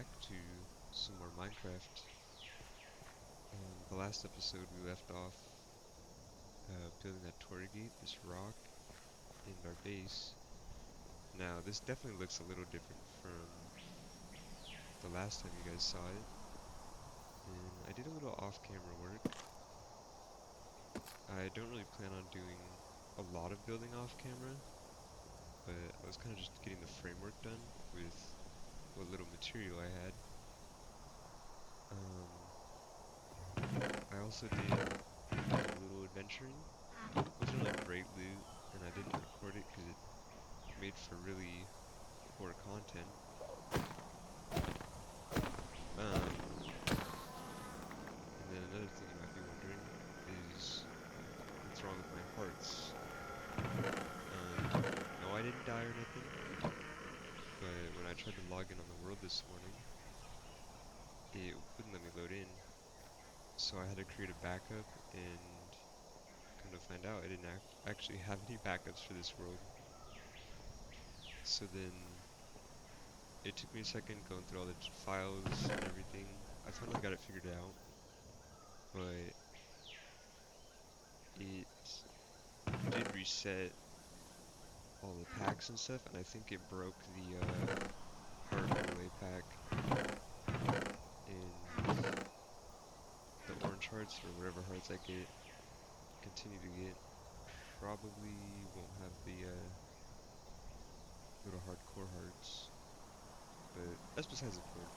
back to some more Minecraft. The last episode we left off building that Torii gate, this rock, in our base. Now, this definitely looks a little different from the last time you guys saw it. And I did a little off-camera work. I don't really plan on doing a lot of building off-camera, but I was kind of just getting the framework done with what little material I had. I also did a little adventuring. It wasn't like great loot, and I didn't record it because it made for really poor content. And then another thing you might be wondering is what's wrong with my hearts? No, I didn't die or nothing, but when I tried to log in on the world this morning, it wouldn't let me load in. So I had to create a backup, and come to find out, I didn't actually have any backups for this world. So then it took me a second going through all the files and everything. I finally got it figured out, but it did reset all the packs and stuff, and I think it broke the heart overlay pack, and the orange hearts, or whatever hearts I continue to get, probably won't have the little hardcore hearts, but that's besides the point.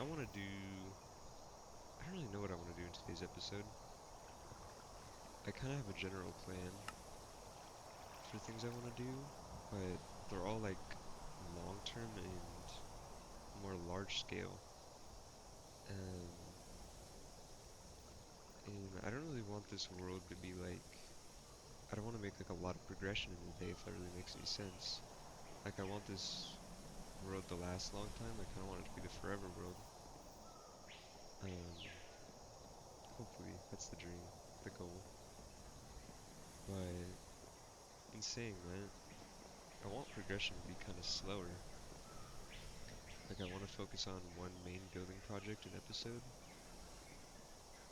I want to do, I don't really know what I want to do in today's episode. I kind of have a general plan for things I want to do, but they're all like long-term and more large-scale. Um, and I don't really want this world to be like, I don't want to make like a lot of progression in the day, if that really makes any sense. Like, I want this world to last a long time. I kind of want it to be the forever world. Um, Hopefully, that's the dream, the goal. But in saying that, I want progression to be kind of slower. Like, I want to focus on one main building project an episode,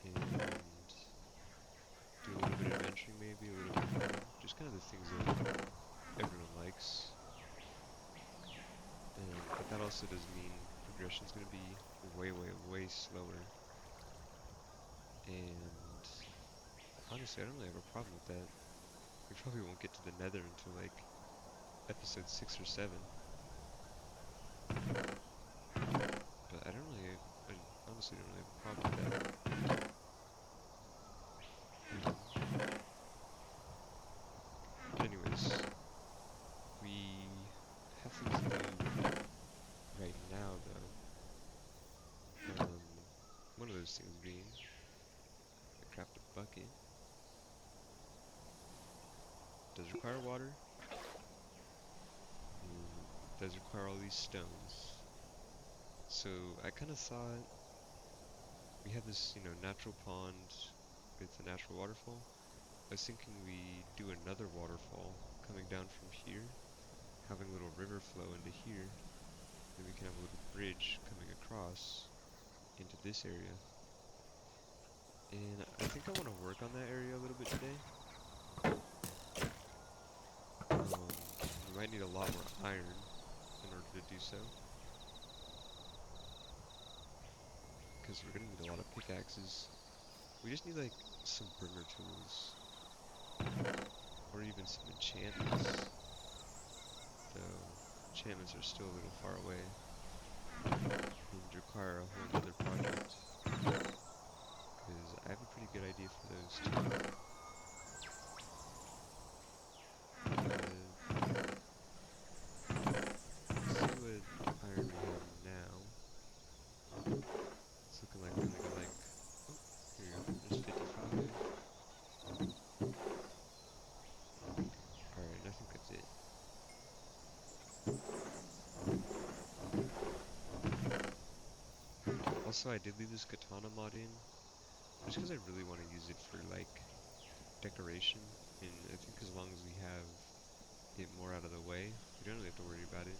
and do a little bit of adventuring, maybe a little bit of farming, just kind of the things that everyone likes. But that also does mean progression's gonna be way, way, way slower. And honestly, I don't really have a problem with that. We probably won't get to the Nether until like episode 6 or 7. But I honestly don't really have a problem with that. But anyways, we have things to do right now though. One of those things being, I craft a bucket. Does require water, and does require all these stones. So I kind of thought we have this, natural pond with a natural waterfall. I was thinking we do another waterfall coming down from here, having a little river flow into here, then we can have a little bridge coming across into this area. And I think I want to work on that area a little bit today. We might need a lot more iron in order to do so, because we're going to need a lot of pickaxes. We just need like some burner tools, or even some enchantments, though enchantments are still a little far away and require a whole other project, because I have a pretty good idea for those too. Let's see what iron we have now. It's looking like we only got like, oh, here you go, there's 55. Alright, I think that's it. Also, I did leave this katana mod in, just because I really want to use it for, like, decoration, and I think as long as we have it more out of the way, we don't really have to worry about it.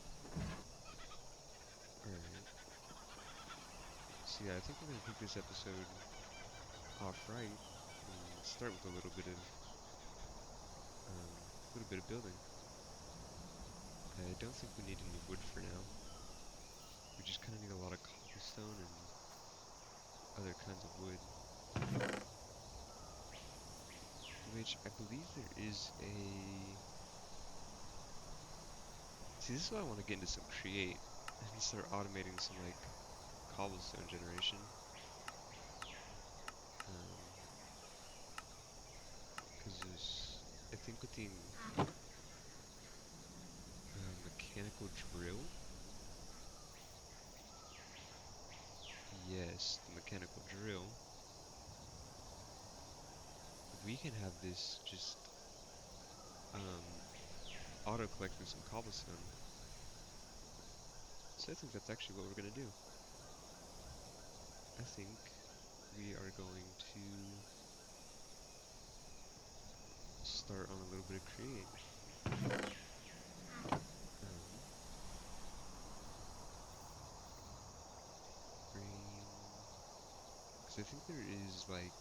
So yeah, I think we're gonna kick this episode off right and start with a little bit of building. I don't think we need any wood for now. We just kind of need a lot of cobblestone and other kinds of wood. Which I believe there is a... See, this is why I want to get into some create and start automating some like cobblestone generation. Because there's, I think with the mechanical drill, yes, the mechanical drill, we can have this just um, auto collecting some cobblestone. So I think that's actually what we're gonna do. I think we are going to start on a little bit of create. Frame, because I think there is like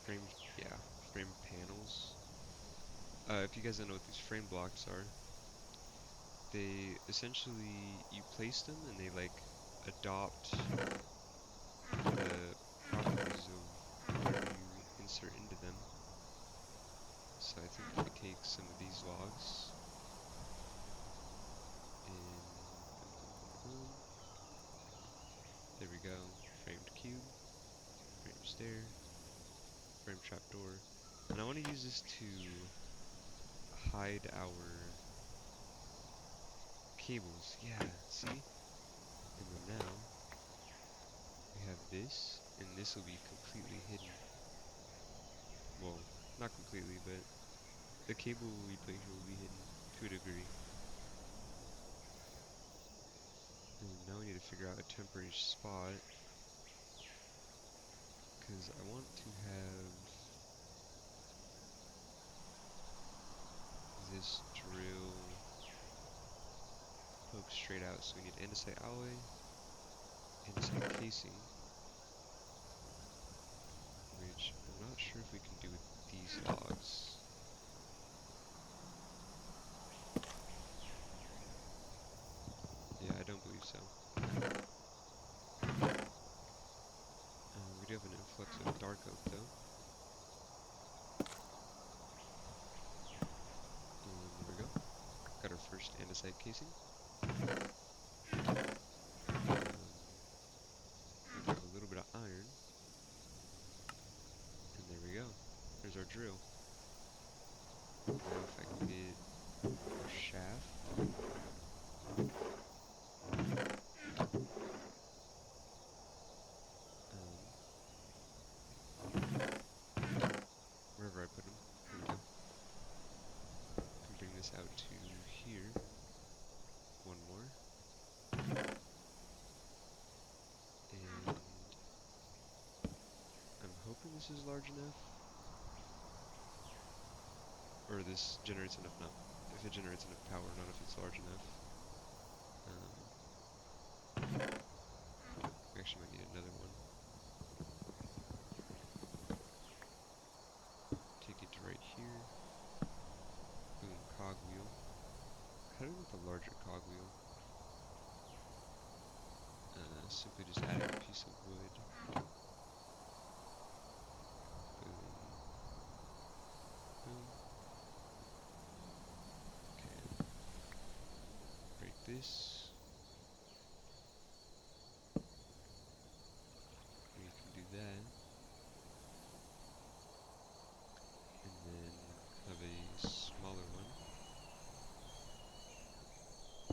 framed, yeah, framed panels. If you guys don't know what these frame blocks are, they essentially, you place them and they like adopt the properties of whatever you insert into them. So I think if we take some of these logs and boom, boom, boom, boom, there we go. Framed cube, frame stair, frame trapdoor. And I want to use this to hide our cables. Yeah, see? And then now we have this, and this will be completely hidden. Well, not completely, but the cable we put here will be hidden to a degree. And now we need to figure out a temporary spot, because I want to have this drill poke straight out. So we need andesite alloy, andesite casing, which I'm not sure if we can do with these logs. Yeah, I don't believe so. We do have an influx of dark oak though. And there we go. Got our first andesite casing. We grab a little bit of iron. And there we go. There's our drill. Now if I can get our shaft. Wherever I put them. There we go. Can bring this out to here. One more. And I'm hoping this is large enough. Or this generates enough, not if it generates enough power, not if it's large enough. We actually might need another one. Take it to right here. Boom, cogwheel. How do we make a larger cogwheel? Simply just adding a piece of wood. Boom. Boom. Okay. Break this. We can do that. And then have a smaller one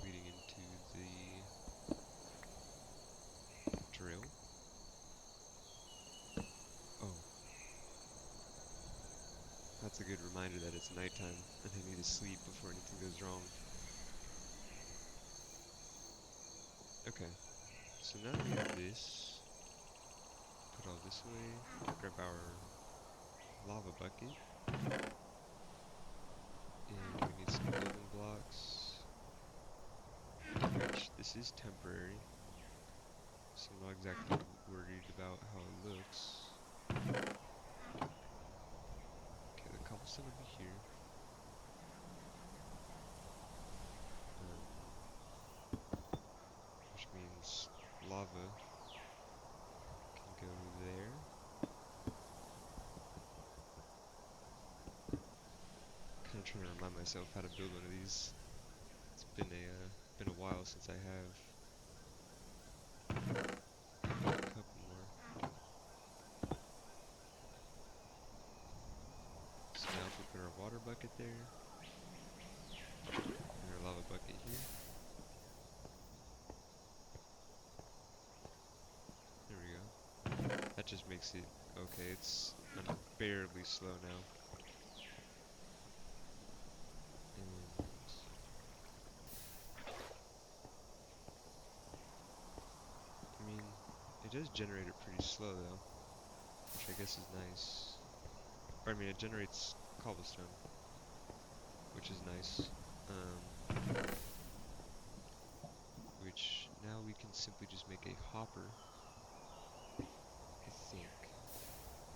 leading into the drill. Oh, that's a good reminder that it's nighttime and I need to sleep before anything goes wrong. Okay, so now we have this. Put all this away. Grab our lava bucket. And we need some building blocks. Which, this is temporary. so I'm not exactly worried about how it looks. Okay, the cobblestone will be here. Which means lava can go there. Kind of trying to remind myself how to build one of these. It's been a while since I have. A couple more. So now if we put our water bucket there, and our lava bucket here, there we go. That just makes it okay. It's unbearably slow now. And I mean, it does generate it pretty slow though, which I guess is nice. Or I mean, it generates cobblestone, which is nice. Which now we can simply just make a hopper, I think.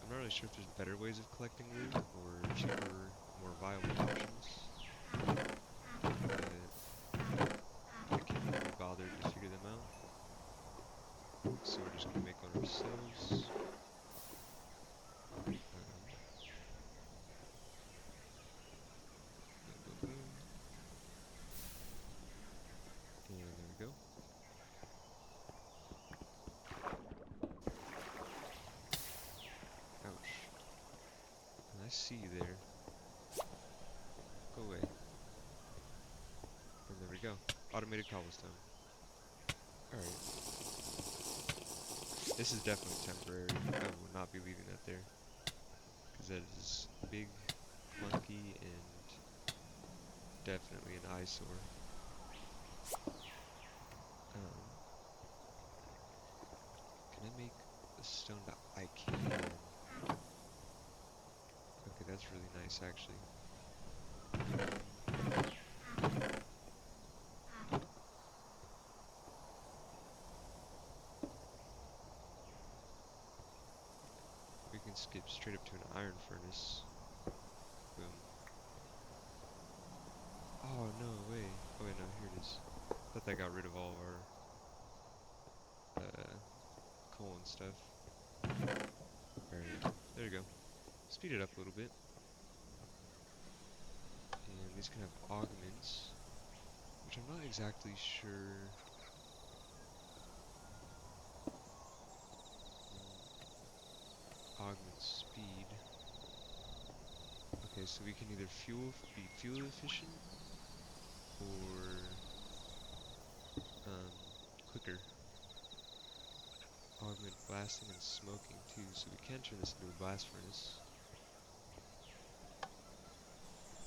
I'm not really sure if there's better ways of collecting wood or cheaper, more viable options, but I can't really be bothered to figure them out. So we're just gonna make one ourselves. Boom, boom, boom. And there we go. Ouch. And I see you there. Go away. And there we go. Automated cobblestone. Alright. This is definitely temporary. I will not be leaving that there. Because that is big, clunky, and definitely an eyesore. Can I make a stone that I can? Okay, that's really nice actually. We can skip straight up to an iron furnace. Boom. Oh, no, wait. Oh, wait, no, here it is. Thought that got rid of all of our, coal and stuff. Alright, there you go. Speed it up a little bit. And these can have augments, which I'm not exactly sure. Augment speed. Okay, so we can either be fuel efficient or quicker. Augment blasting and smoking too, so we can turn this into a blast furnace.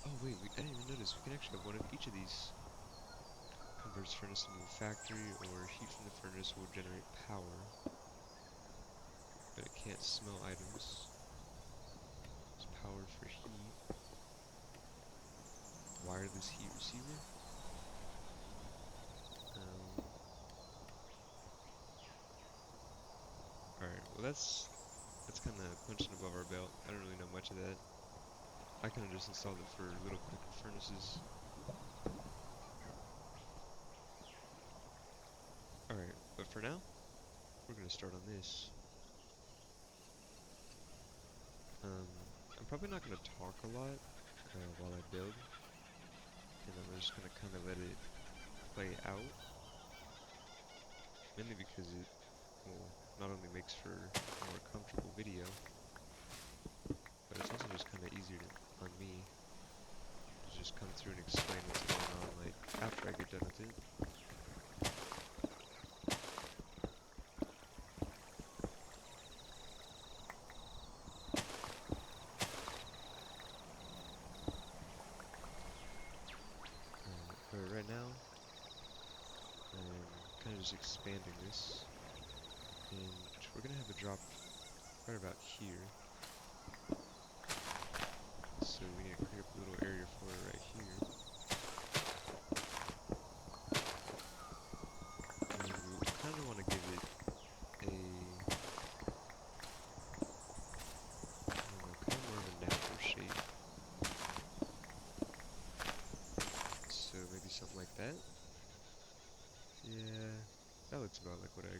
Oh wait, I didn't even notice. We can actually have one of each of these. Converts furnace into a factory, or heat from the furnace will generate power, but it can't smell items. It's power for heat. Wireless heat receiver. Alright, well that's kind of punching above our belt. I don't really know much of that. I kind of just installed it for little quick furnaces. Alright, but for now, we're gonna start on this. I'm probably not gonna talk a lot while I build, and I'm just gonna kind of let it play out. Mainly because it will not only makes for a more comfortable video, but it's also just kind of easier on me to just come through and explain what's going on, like, after I get done with it. But right now, I'm kind of just expanding this, and we're gonna have a drop right about here. So we need to create up a little area for it right here. And we kind of want to give it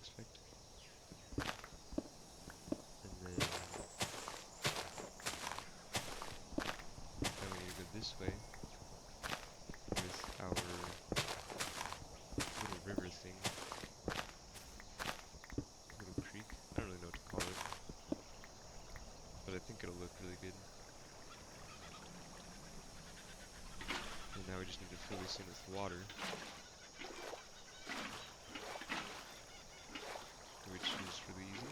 expect. And then we need to go this way with our little river thing. Little creek. I don't really know what to call it, but I think it'll look really good. And now we just need to fill this in with water, which is really easy.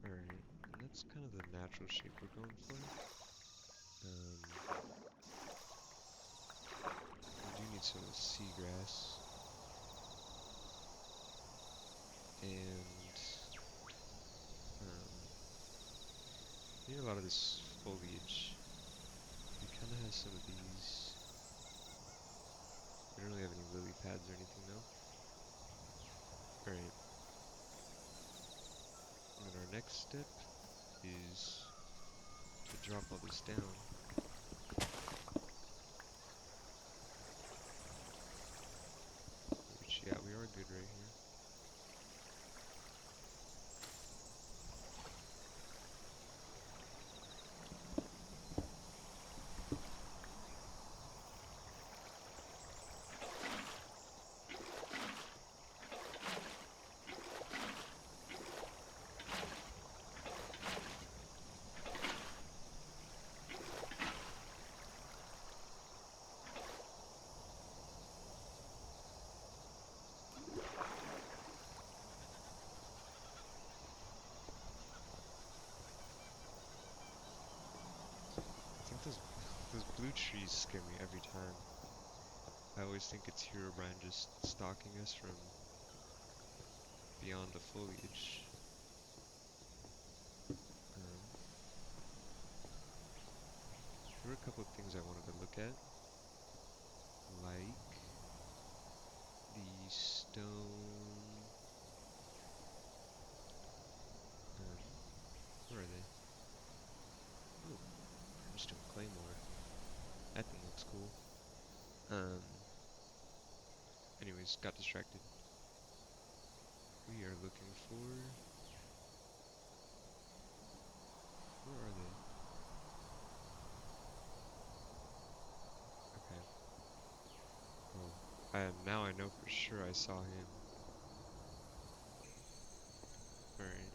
Alright, and that's kind of the natural shape we're going for. We do need some seagrass. And we need a lot of this foliage. We kind of have some of these. We don't really have any lily pads or anything though. Alright. And then our next step is to drop all this down. Which, yeah, we are good right here. I think those blue trees scare me every time. I always think it's Herobrine just stalking us from beyond the foliage. There were a couple of things I wanted to look at, like the stone. Where are they? Oh, Stone Claymore. That thing looks cool. Anyways, got distracted. We are looking for. Where are they? Okay. Oh, now I know for sure I saw him. Alright,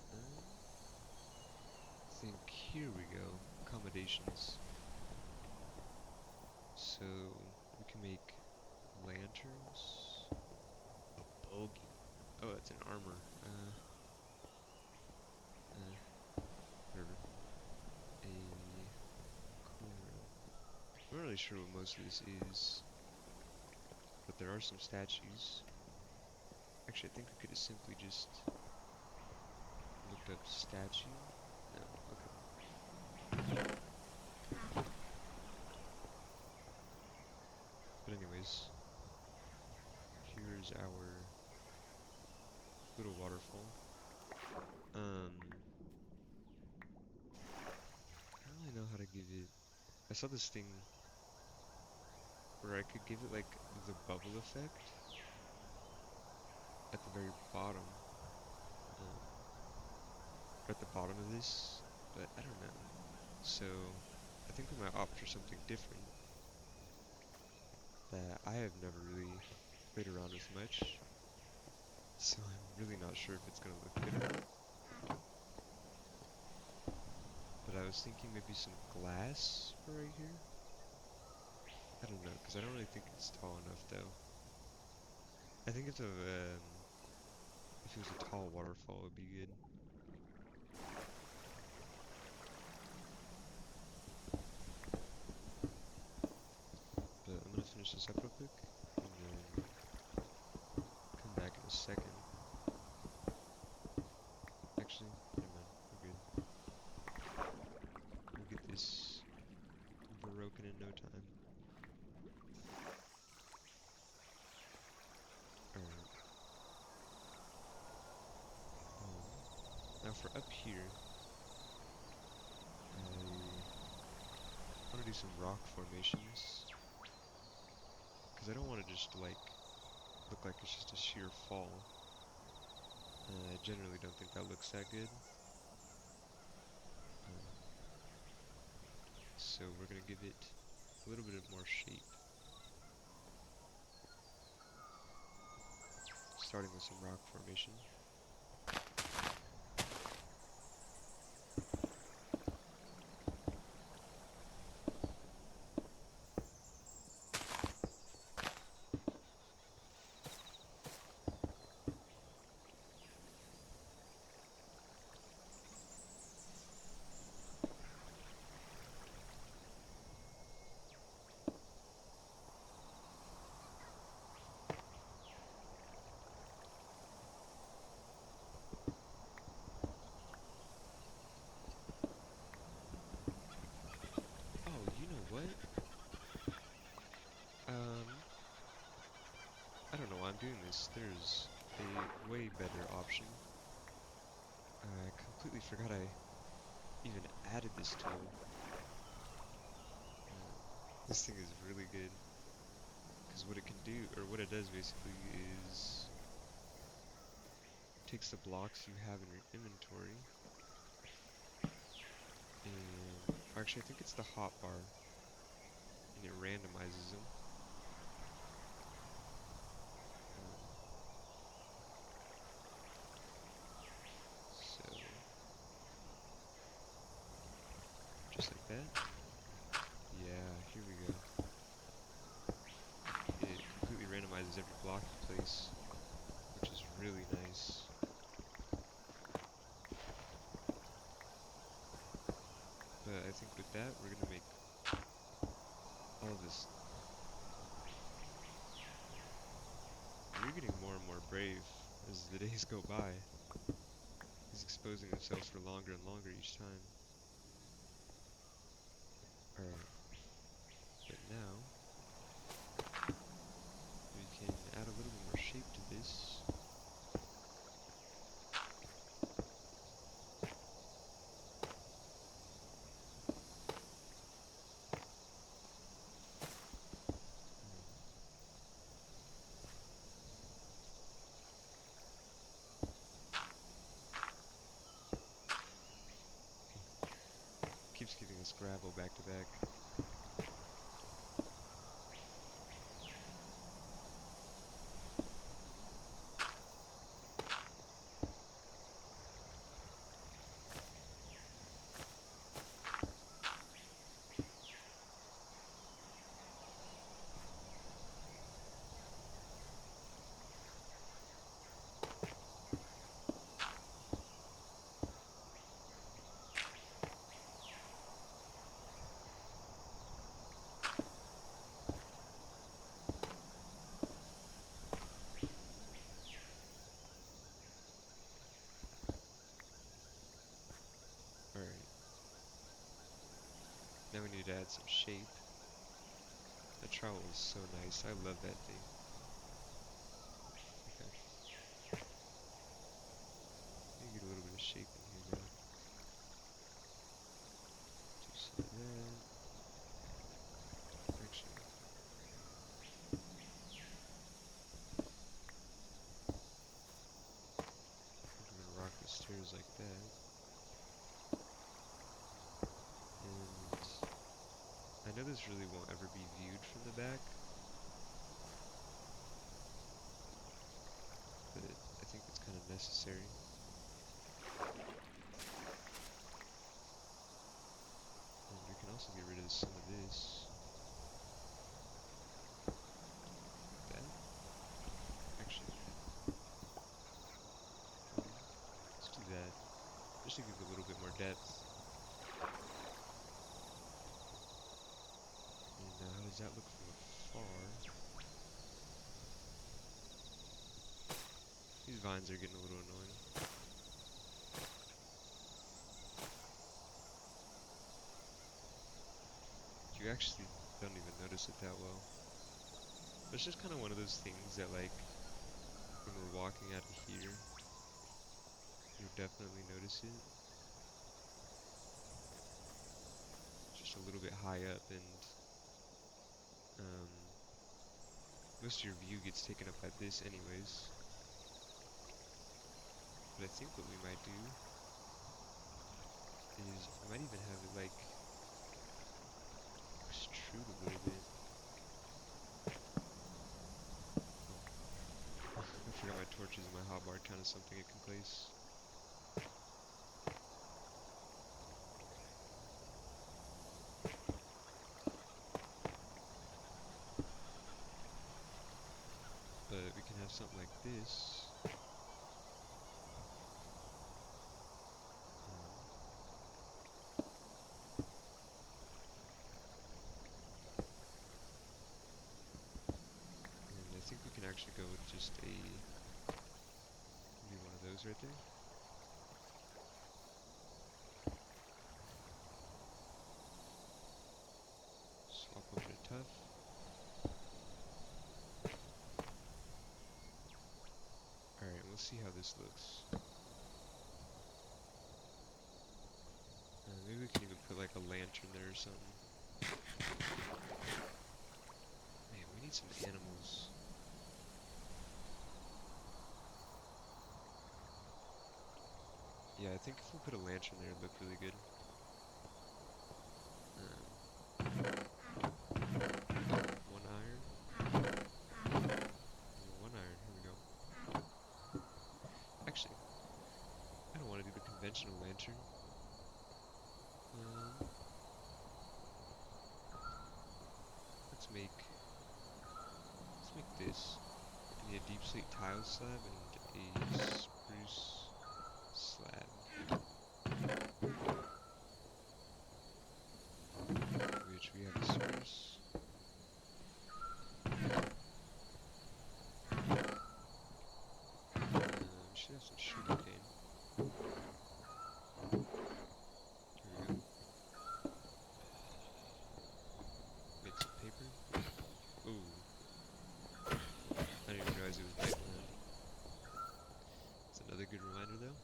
I think here we go. Accommodations. So, we can make lanterns. A bogey. Oh, that's an armor. Whatever. A coral. I'm not really sure what most of this is, but there are some statues. Actually, I think we could have simply just up statue? No, okay. But anyways, here's our little waterfall. I don't really know how to give it. I saw this thing where I could give it like the bubble effect at the very bottom, um, or at the bottom of this, but I don't know. So I think we might opt for something different that I have never really played around with much. So I'm really not sure if it's gonna look good or not. But I was thinking maybe some glass for right here. I don't know, because I don't really think it's tall enough though. I think if it was a tall waterfall, it would be good. But I'm gonna finish this up real quick, and then come back in a second. Actually, never mind. We're good. We'll get this broken in no time. Alright. Now for up here, I want to do some rock formations, because I don't want to just like look like it's just a sheer fall. I generally don't think that looks that good. Um, so we're gonna give it a little bit more shape, starting with some rock formation. Oh, you know what? Um, I don't know why I'm doing this. There's a way better option. I completely forgot I even added this tool. Um, this thing is really good, because what it can do, or what it does basically, is takes the blocks you have in your inventory, and or actually I think it's the hotbar, and it randomizes them. Um, so just like that. Yeah, here we go. It completely randomizes every block you place, which is really nice. But I think with that, we're gonna make all of this. You're getting more and more brave as the days go by. He's exposing himself for longer and longer each time. Alright, but now we can add a little bit more shape to this. Hmm. Keeps giving us gravel back to back. to add some shape. That trowel is so nice. I love that thing. Okay. Maybe get a little bit of shape in here now. Do some of that. Actually, we're gonna rock the stairs like that. And I know this really won't ever be viewed from the back, but I think it's kind of necessary. And we can also get rid of some of this. Like that. Actually, let's do that. Just to give it a little bit more depth. And now how does that look from afar? These vines are getting a little annoying. You actually don't even notice it that well. But it's just kind of one of those things that, like, when we're walking out of here, you'll definitely notice it. Just a little bit high up, and um, most of your view gets taken up by this anyways. But I think what we might do is we might even have it, like, extrude a little bit. Oh, I forgot my torches and my hotbar kind of something it can place. But we can have something like this. And I think we can actually go with just maybe one of those right there. Swap over to tough. Alright, we'll see how this looks. Maybe we can even put like a lantern there or something. Man, we need some animals. Yeah, I think if we put a lantern there, it'd look really good. One iron. One iron, here we go. Actually, I don't want to do the conventional lantern. Let's make this. I need a deep slate tile slab and a spruce slab. Which we have a spruce. We should have some sugar cane. Here we go. Make some paper. Ooh. I didn't even realize it was nighttime. It's another good reminder though.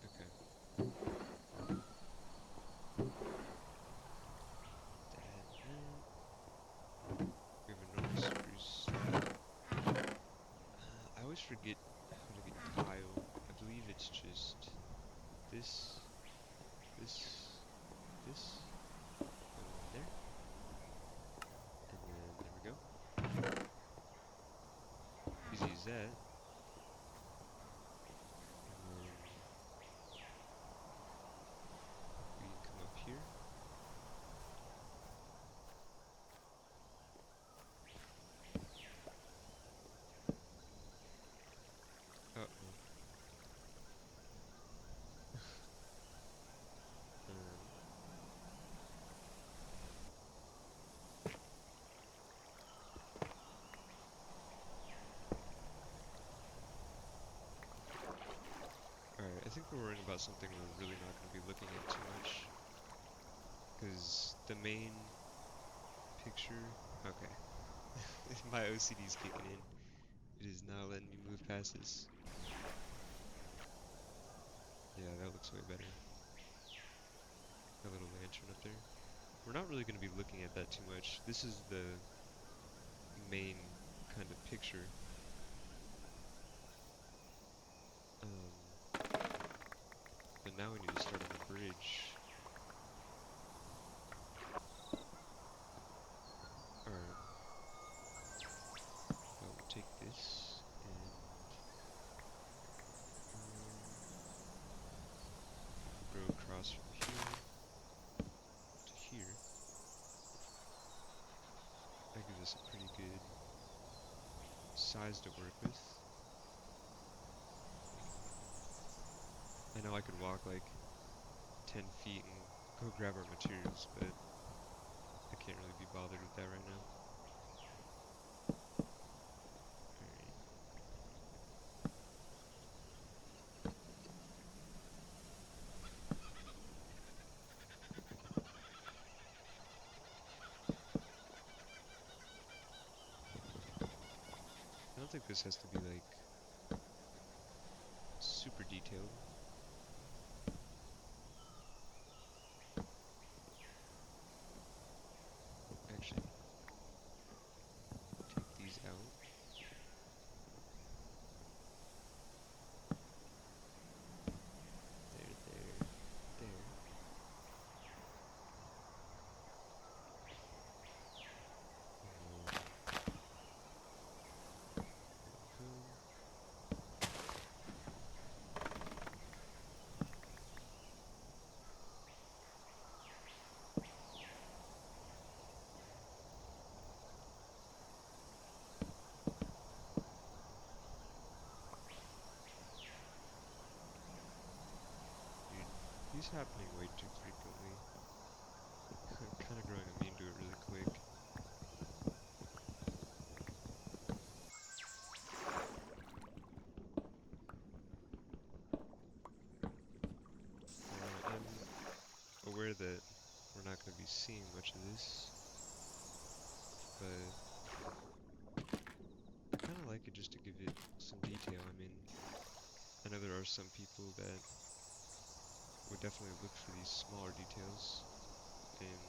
Okay. We have a normal spruce slab. I always forget how to get tile. I believe it's just this, this, and there. And then there we go. Easy as that. And then we can come up here. Uh-oh. about something we're really not going to be looking at too much. Because the main picture... Okay. My OCD's kicking in. It is not letting me move past this. Yeah, that looks way better. That little lantern up there. We're not really going to be looking at that too much. This is the main kind of picture. Um, but now we need to start on the bridge. Alright. We'll take this and go across from here to here. That gives us a pretty good size to work with. I know I could walk like 10 feet and go grab our materials, but I can't really be bothered with that right now. Alright. I don't think this has to be like super detailed. Actually, take these out. There, there, there. And then there we go. Dude, he's happening way too frequently. I'm kind of growing immune to it really quick. Now, I'm aware that we're not going to be seeing much of this, but I kind of like it just to give it some detail. I mean, I know there are some people that would definitely look for these smaller details and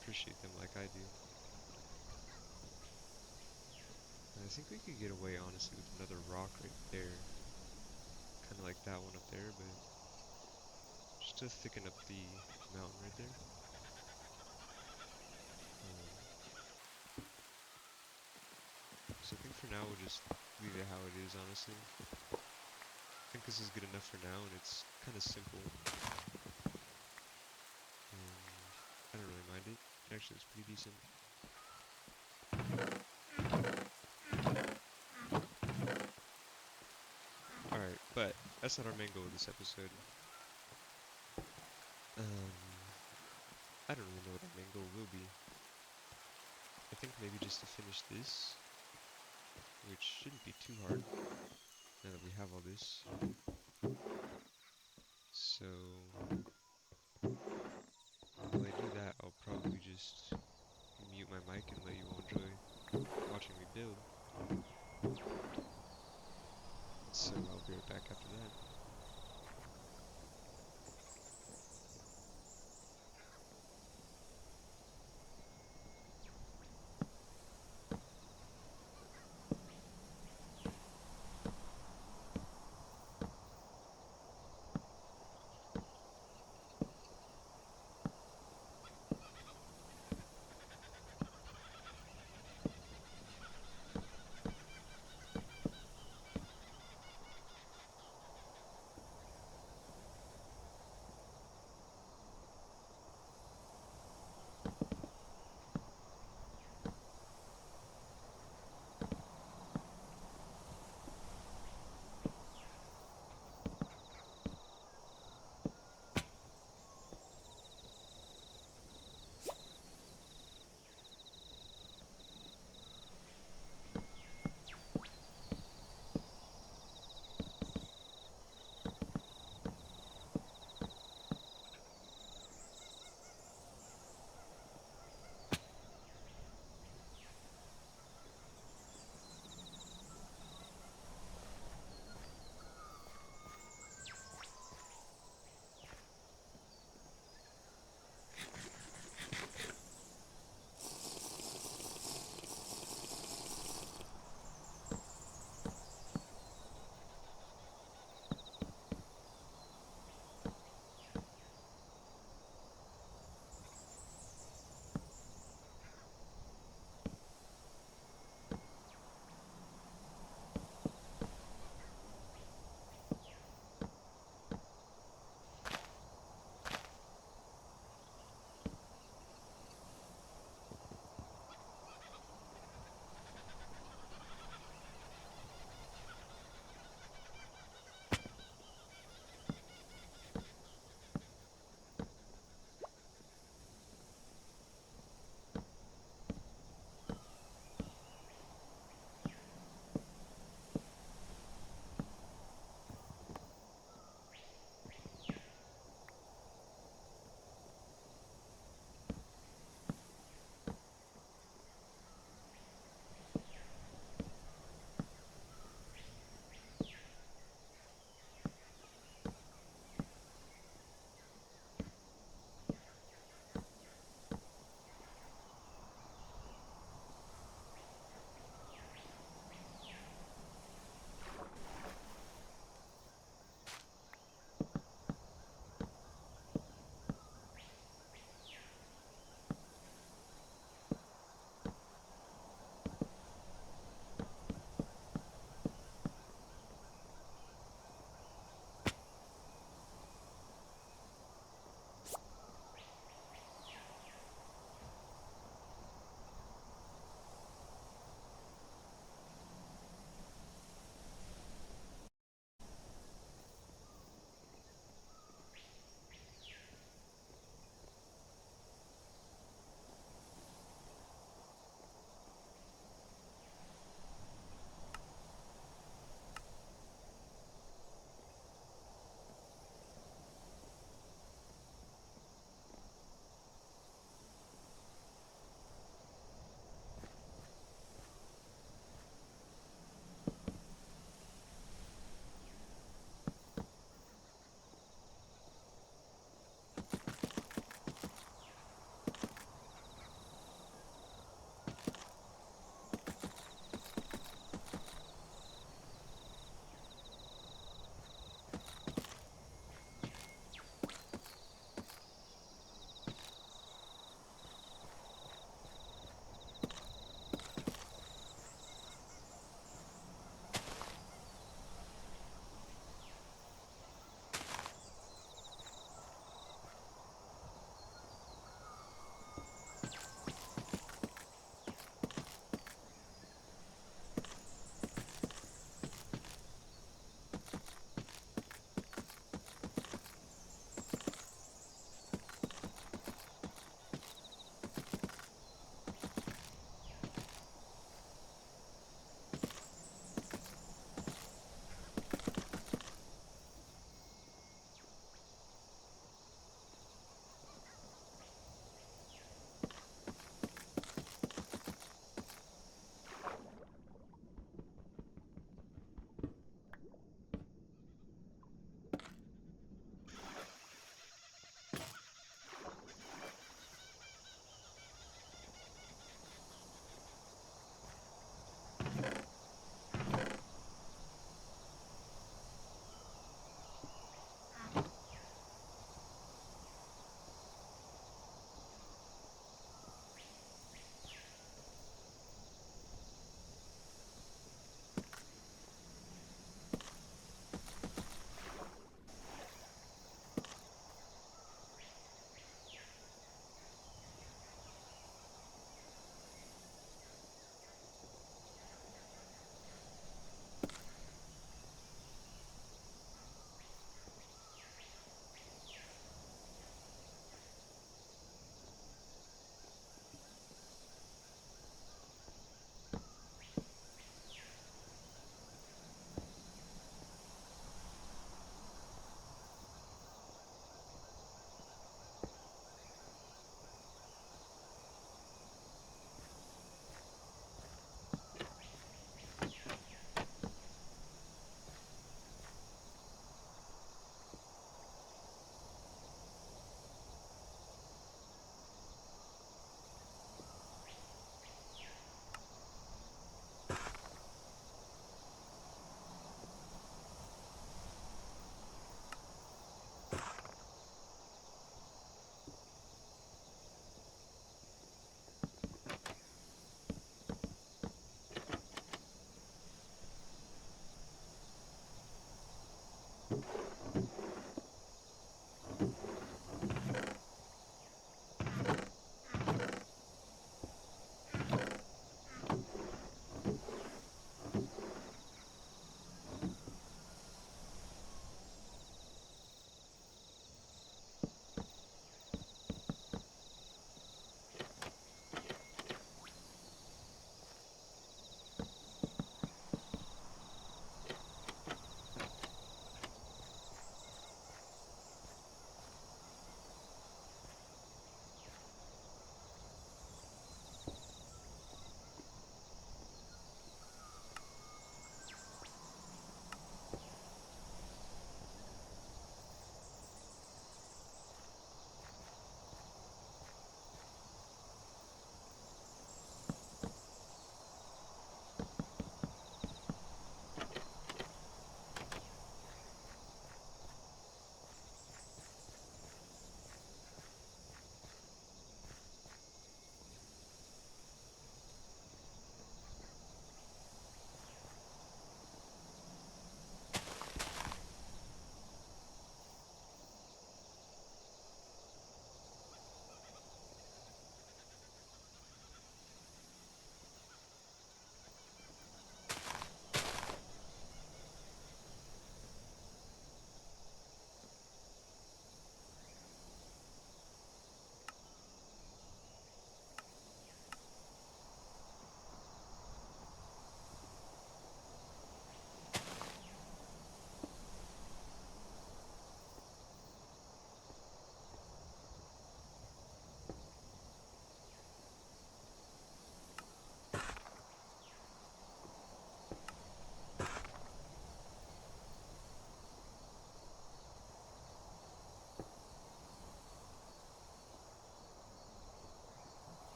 appreciate them like I do. And I think we could get away, honestly, with another rock right there. Kind of like that one up there, but just to thicken up the mountain right there. So I think for now we'll just leave it how it is, honestly. I think this is good enough for now, and it's kind of simple. And I don't really mind it. It actually looks pretty decent. Alright, but that's not our main goal of this episode. I don't really know what our main goal will be. I think maybe just to finish this, which shouldn't be too hard now that we have all this. So, while I do that, I'll probably just mute my mic and let you all enjoy watching me build. So I'll be right back after that.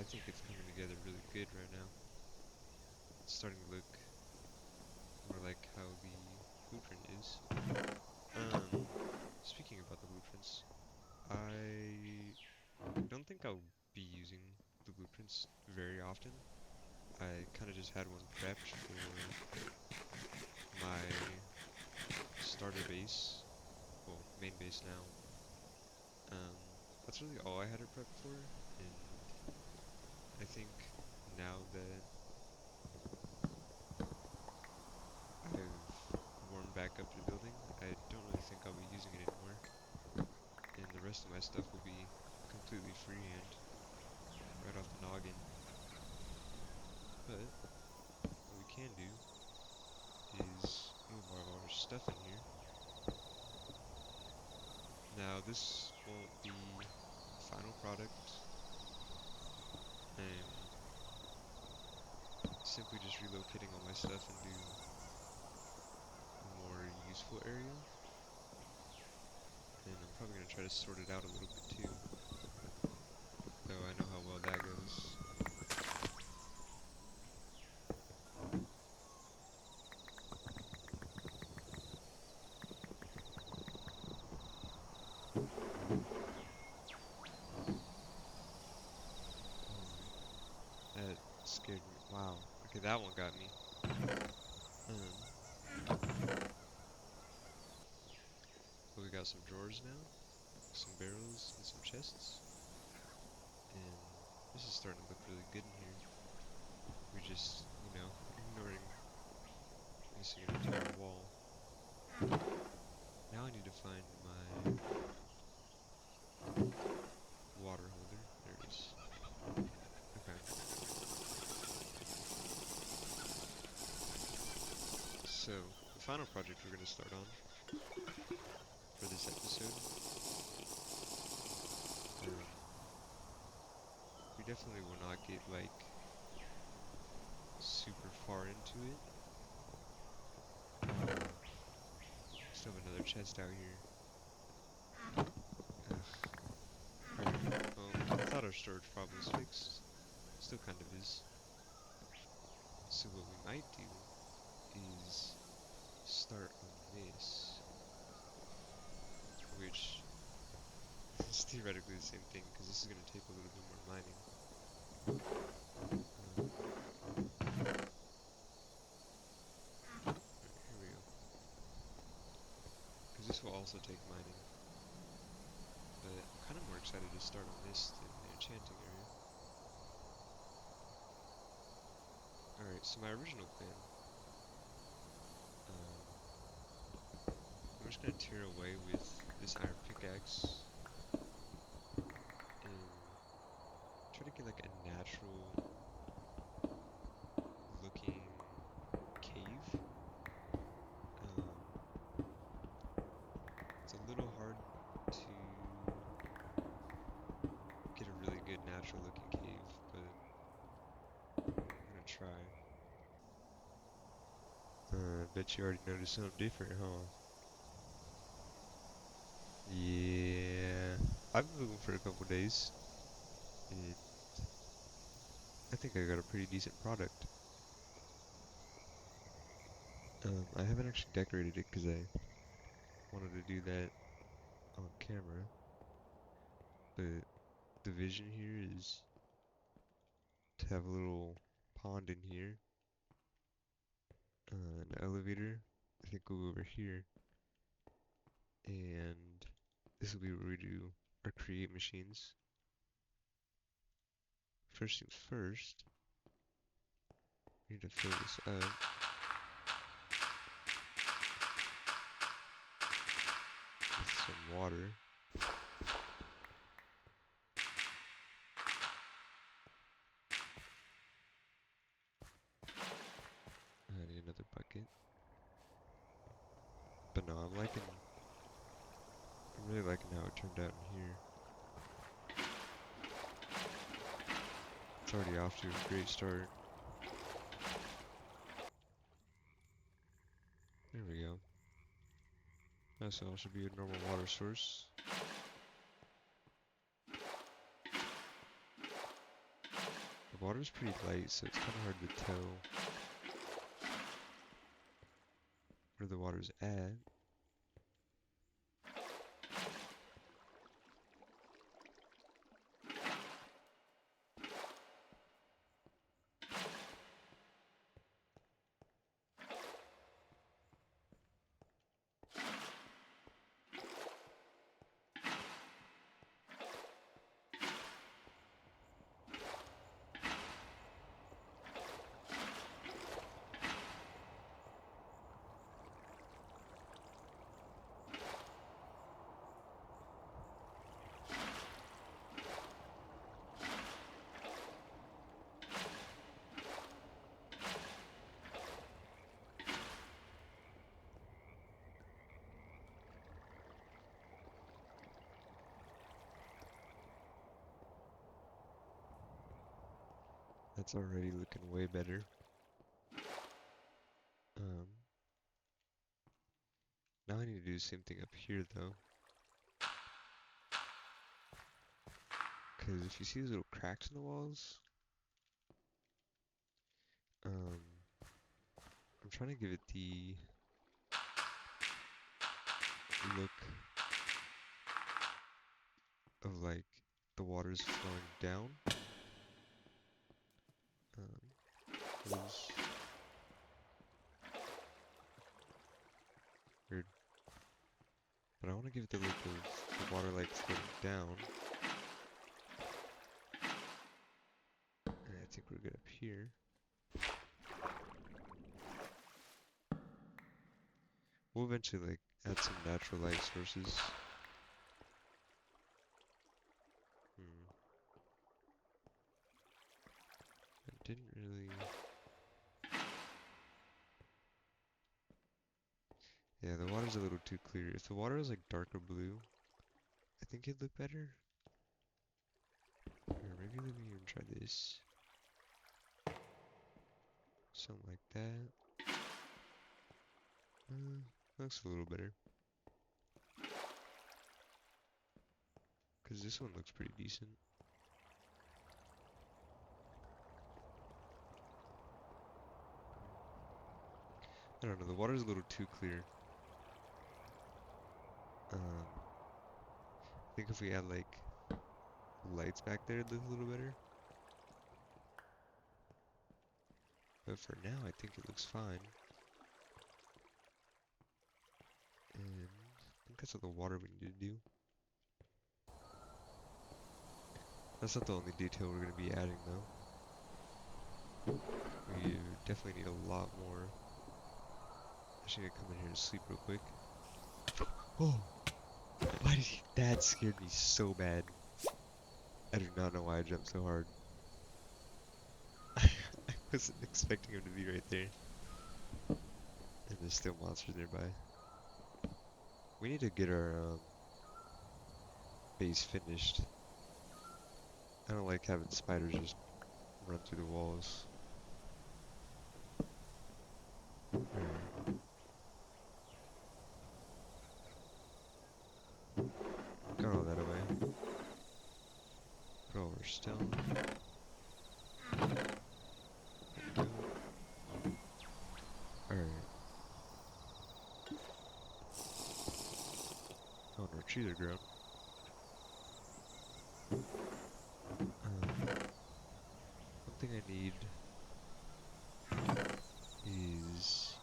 think it's coming together really good right now. It's starting to look more like how the blueprint is. Um, Speaking about the blueprints, I don't think I'll be using the blueprints very often. I kind of just had one prepped for my starter base, well, main base now. Um, that's really all I had it prepped for, and I think now that I've warmed back up to building, I don't really think I'll be using it anymore, and the rest of my stuff will be completely freehand, right off the noggin. But what we can do is move all our stuff in here. Now this won't be the final product. I'm simply just relocating all my stuff into a more useful area, and I'm probably going to try to sort it out a little bit too, though I know how well that goes. That scared me. Wow. Okay, that one got me. Um, but we got some drawers now, some barrels, and some chests, and this is starting to look really good in here. We're just, ignoring missing an entire wall. Now I need to find my water holder. There it is. Okay. So, the final project we're going to start on for this episode, um, we definitely will not get, like, super far into it. Still have another chest out here. Ugh. Alright, well, I thought our storage problem was fixed. Still kind of is. So what we might do is start on this, which is theoretically the same thing, because this is going to take a little bit more mining. Alright, here we go. Because this will also take mining, but I'm kind of more excited to start on this than the enchanting area. Alright, so my original plan, I'm just going to tear away with this iron pickaxe and try to get like a natural looking cave. It's a little hard to get a really good natural looking cave, but I'm gonna try. Bet you already noticed something different, huh? Yeah. I've been looking for a couple days, and I think I got a pretty decent product. I haven't actually decorated it because I wanted to do that on camera, but the vision here is to have a little pond in here, an elevator. I think we'll go over here, and this will be where we do our create machines. First things first, we need to fill this up with some water. I need another bucket. But no, I'm really liking how it turned out in here. It's already off to a great start. There we go. That's all should be a normal water source. water's pretty light, so it's kind of hard to tell where the water's at. That's already looking way better. Um, Now I need to do the same thing up here though. Because if you see these little cracks in the walls, um, I'm trying to give it the look of like the water's flowing down. Is weird. But I want to give it the look of the water like flowing down. And I think we're good up here. We'll eventually like add some natural light sources. I didn't really... Yeah, the water's a little too clear. If the water was like darker blue, I think it'd look better. Or maybe let me even try this. Something like that. Looks a little better. Because this one looks pretty decent. I don't know, the water's a little too clear. I think if we had like lights back there, it'd look a little better. But for now, I think it looks fine. And I think that's all the water we need to do. That's not the only detail we're going to be adding though. We definitely need a lot more. I should come in here and sleep real quick. Oh! Why did he... That scared me so bad. I do not know why I jumped so hard. I wasn't expecting him to be right there. And there's still monsters nearby. We need to get our base finished. I don't like having spiders just run through the walls. Alright. Got all that away. Put all our stone. Alright. Oh, no trees are grown. One thing I need is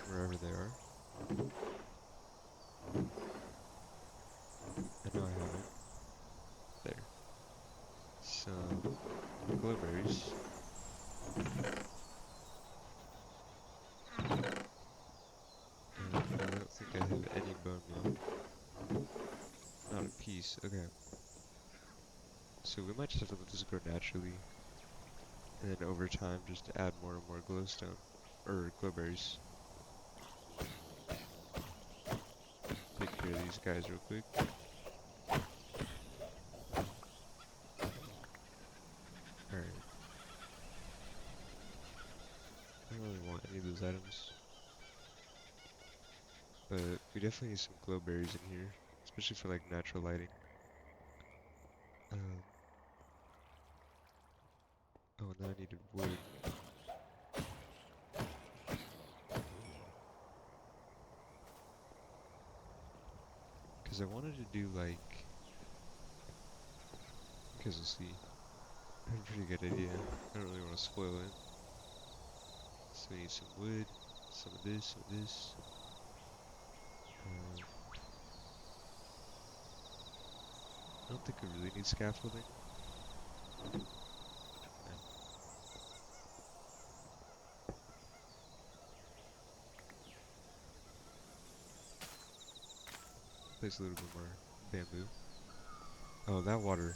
wherever they are. I know I have it. There. Some glowberries. And I don't think I have any bone meal. Not a piece. Okay. So we might just have to let this grow naturally. And then over time just add more and more glowstone. Or glowberries. Take care of these guys real quick. Alright. I don't really want any of those items. But we definitely need some glowberries in here. Especially for like natural lighting. Oh, and then I needed wood. Because I wanted to do like, you guys will see. I have a pretty good idea. I don't really want to spoil it. So we need some wood, some of this, some of this. Um, I don't think we really need scaffolding. Yeah, place a little bit more bamboo. Oh, that water.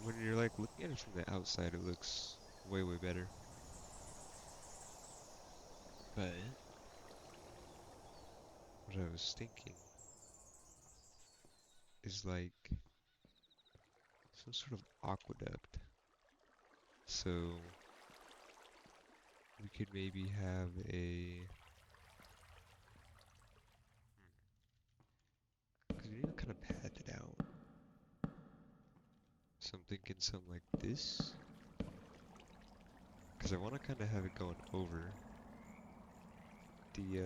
When you're like looking at it from the outside, it looks way, way better. But what I was thinking is like some sort of aqueduct. So we could maybe have a, because we need to kind of pad it out. So I'm thinking something like this, because I want to kind of have it going the,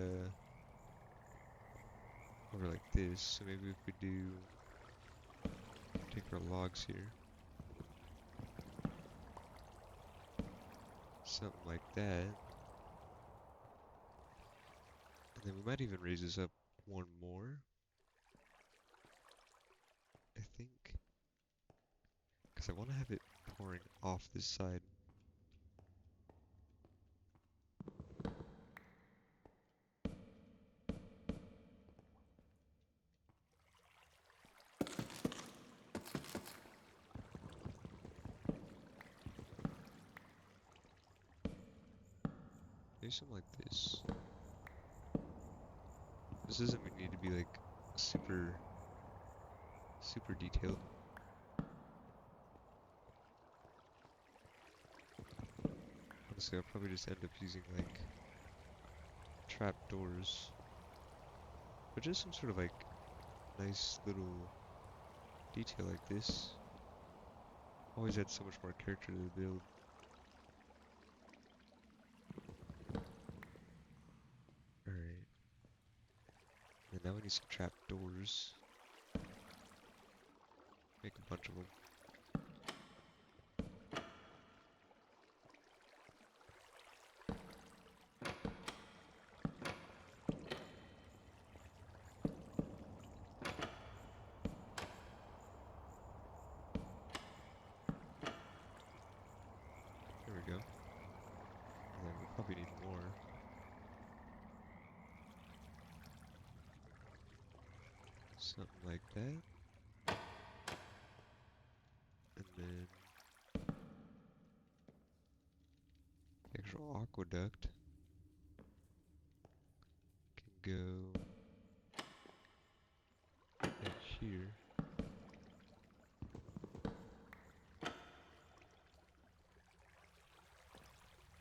over like this. So maybe if we do, take our logs here, something like that. And then we might even raise this up one more, I think, because I want to have it pouring off this side. Maybe something like this. This doesn't need to be like super, super detailed. Honestly, I'll probably just end up using like trap doors, but just some sort of like nice little detail like this. Always adds so much more character to the build. Alright, and now we need some trap doors. Make a bunch of them. There we go. And then we'll probably need more. Something like that. And then the actual aqueduct can go right here. I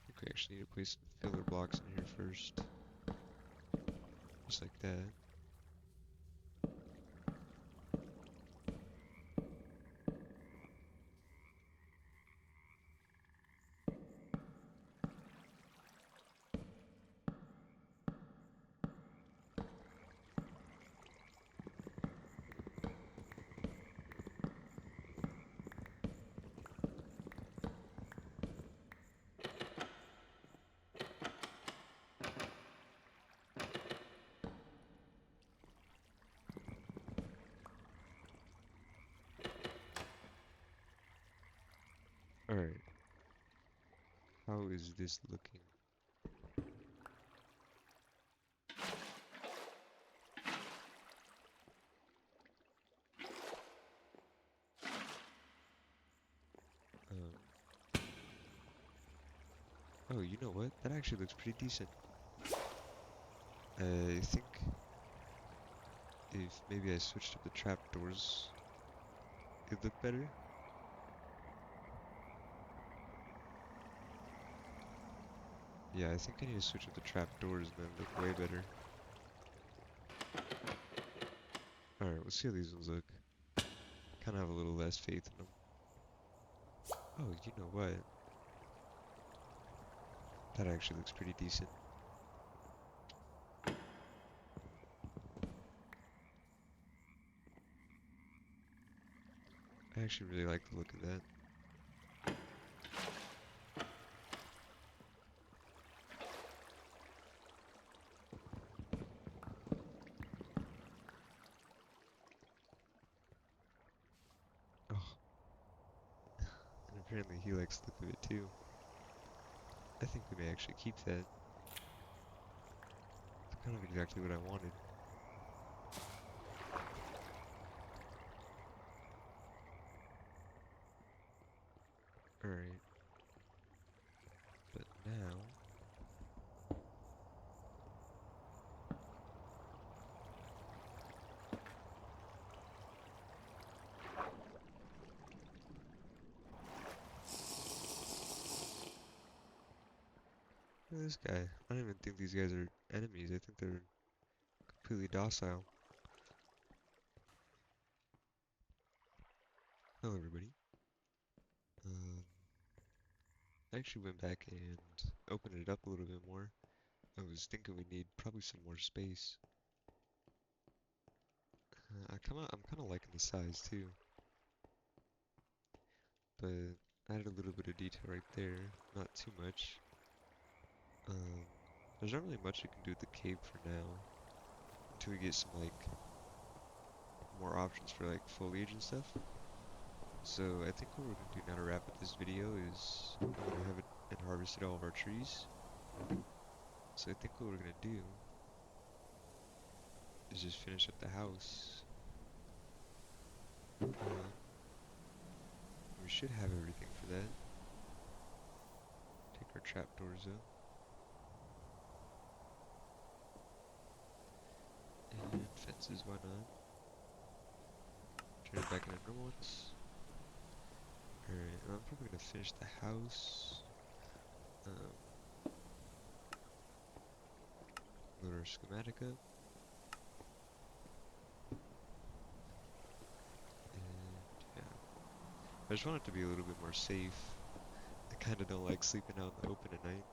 think we actually need to place some filler blocks in here first. Just like that. Alright, how is this looking? Um, oh, you know what? That actually looks pretty decent. I think if maybe I switched up the trapdoors, it'd look better. Yeah, I think I need to switch up the trapdoors and then look way better. Alright, let's see how these ones look. Kind of have a little less faith in them. Oh, you know what? That actually looks pretty decent. I actually really like the look of that. Oh, and apparently he likes the look of it too. I think we may actually keep that. It's kind of exactly what I wanted. Alright, but now... Look at this guy. I don't even think these guys are enemies. I think they're completely docile. Hello, everybody. I actually went back and opened it up a little bit more. I was thinking we need probably some more space. I'm kind of liking the size too, but I added a little bit of detail right there, not too much. Um, there's not really much we can do with the cave for now until we get some like more options for like foliage and stuff. So I think what we're gonna do now to wrap up this video is we went ahead and harvested all of our trees. So I think what we're gonna do is just finish up the house. Um, we should have everything for that. Take our trapdoors up. And fences, why not? Turn it back into normal ones. Alright, I'm probably gonna finish the house. Um, load our schematic up. And yeah. I just want it to be a little bit more safe. I kinda don't like sleeping out in the open at night.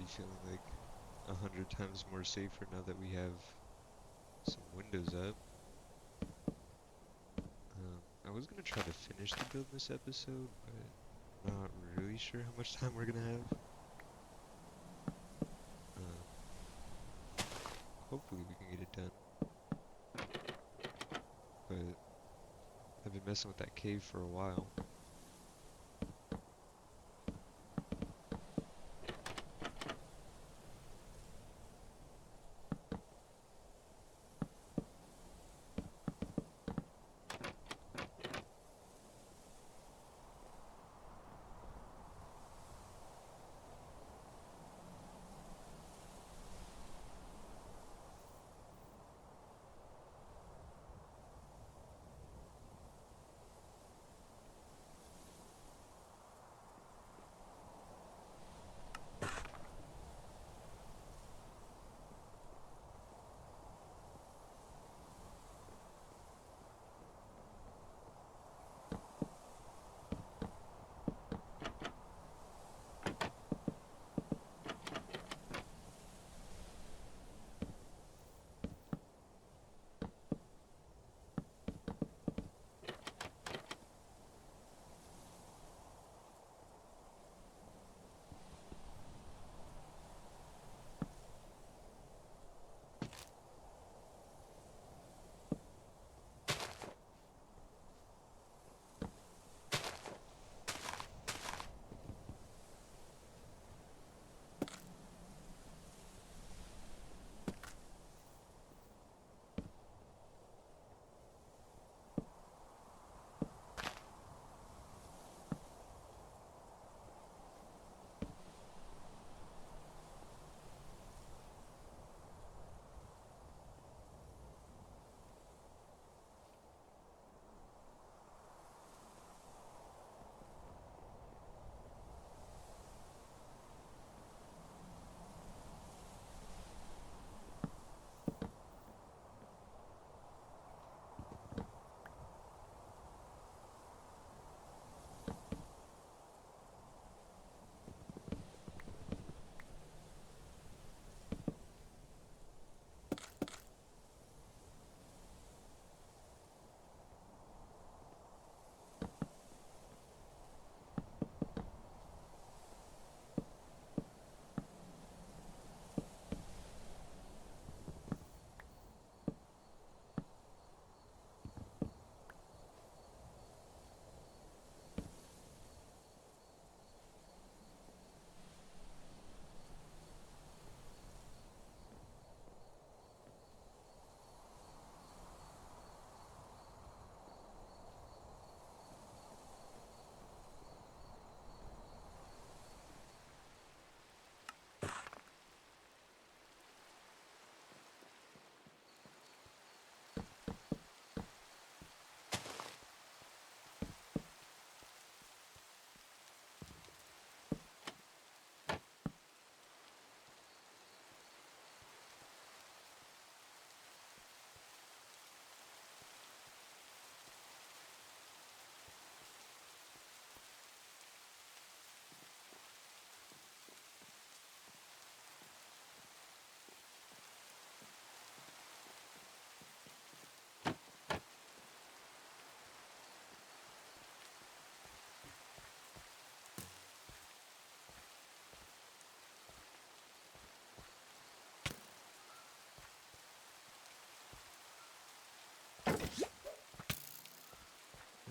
already feeling like 100 times more safer now that we have some windows up. I was gonna try to finish the build in this episode, but not really sure how much time we're gonna have. Um, Hopefully we can get it done. But I've been messing with that cave for a while.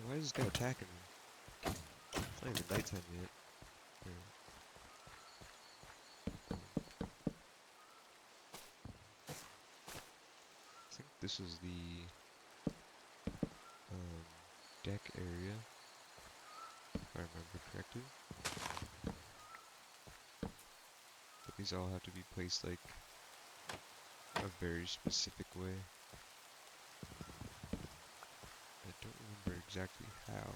Man, why is this guy attacking me? It's not even nighttime yet. Or, I think this is the um, deck area, if I remember correctly. But these all have to be placed like a very specific way. I don't remember exactly how.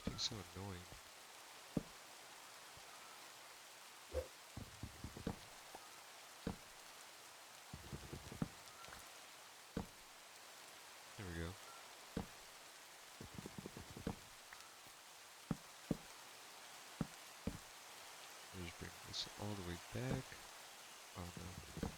being so annoying. There we go. Just bring this all the way back. Oh no.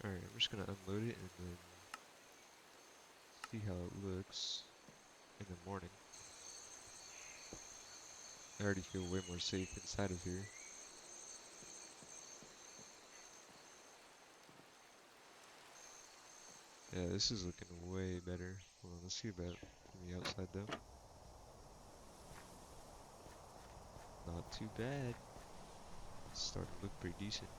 Alright, I'm just gonna unload it and then see how it looks in the morning. I already feel way more safe inside of here. Yeah, this is looking way better. Hold on, let's see about from the outside though. Not too bad. It's starting to look pretty decent.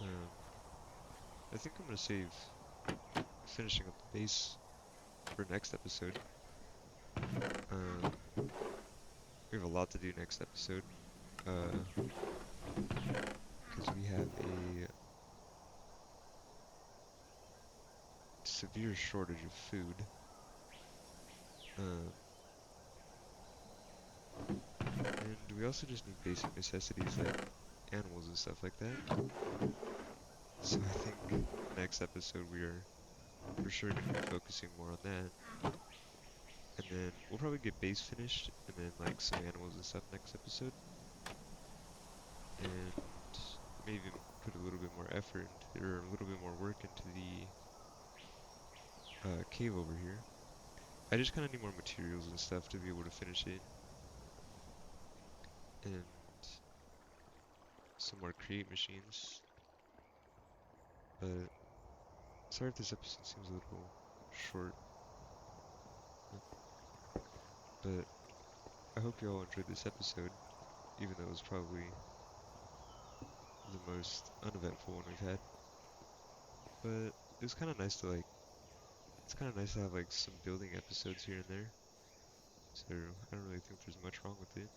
Um, I think I'm gonna save finishing up the base for next episode. Um, we have a lot to do next episode. Because we have a severe shortage of food. Um, and we also just need basic necessities like animals and stuff like that. So I think next episode we are for sure going to be focusing more on that. And then we'll probably get base finished and then like some animals and stuff next episode. And maybe even put a little bit more effort into, or a little bit more work into the cave over here. I just kind of need more materials and stuff to be able to finish it. And some more create machines. But sorry if this episode seems a little short. But I hope you all enjoyed this episode, even though it was probably the most uneventful one we've had. But it was kind of nice to like, it's kind of nice to have like some building episodes here and there. So I don't really think there's much wrong with it.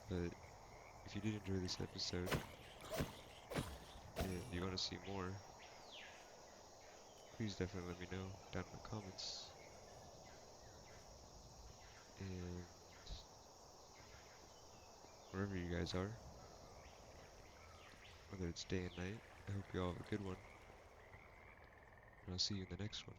But if you did enjoy this episode and you want to see more, please definitely let me know down in the comments. And wherever you guys are, whether it's day and night, I hope you all have a good one. And I'll see you in the next one.